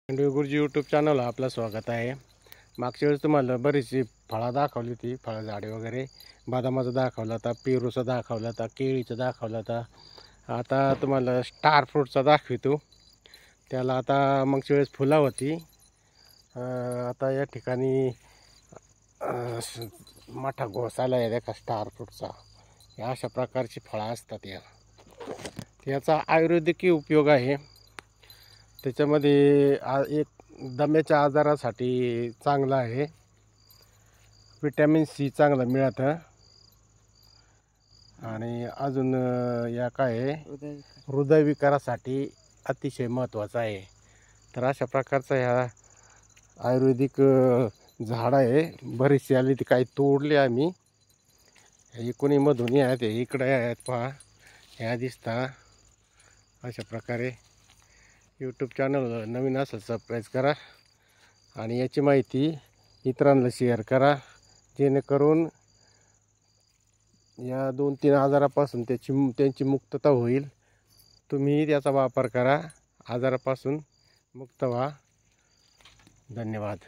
गुरुजी YouTube channel आपलं स्वागत आहे। मागच्या वेळेस तुम्हाला बरीचशी फळं दाखवली होती, फळं झाडे वगैरे बदामाचं दाखवलं होता, पेरूचं दाखवलं होता, केळीचं दाखवलं होता। आता तुम्हाला स्टार फ्रूटचा दाखवतो। त्याला आता मागच्या वेळेस फुलं होती, आता या ठिकाणी मोठा घोसाला आहे का स्टार फ्रूटचा। या अशा प्रकारची फळं असतात। याचा आयुर्वेदिक उपयोग आहे। त्याच्यामध्ये एक दम्याच्या आजारासाठी चांगला आहे, विटॅमिन सी चांगलं मिळतं आणि अजून या काय हृदयविकारासाठी अतिशय महत्त्वाचं आहे। तर अशा प्रकारचा ह्या आयुर्वेदिक झाड आहे। बरीचशी आली ती काही तोडली आम्ही, इकोणीमधून आहेत, इकडे आहेत पहा, ह्या दिसता। अशा प्रकारे यूट्यूब चॅनल नवीन असेल सबस्क्राईब करा आणि याची माहिती इतरांना शेअर करा, जेणेकरून या 2-3 आजारापासून त्यांची मुक्तता होईल। तुम्ही त्याचा वापर करा, आजारापासून मुक्त व्हा। धन्यवाद।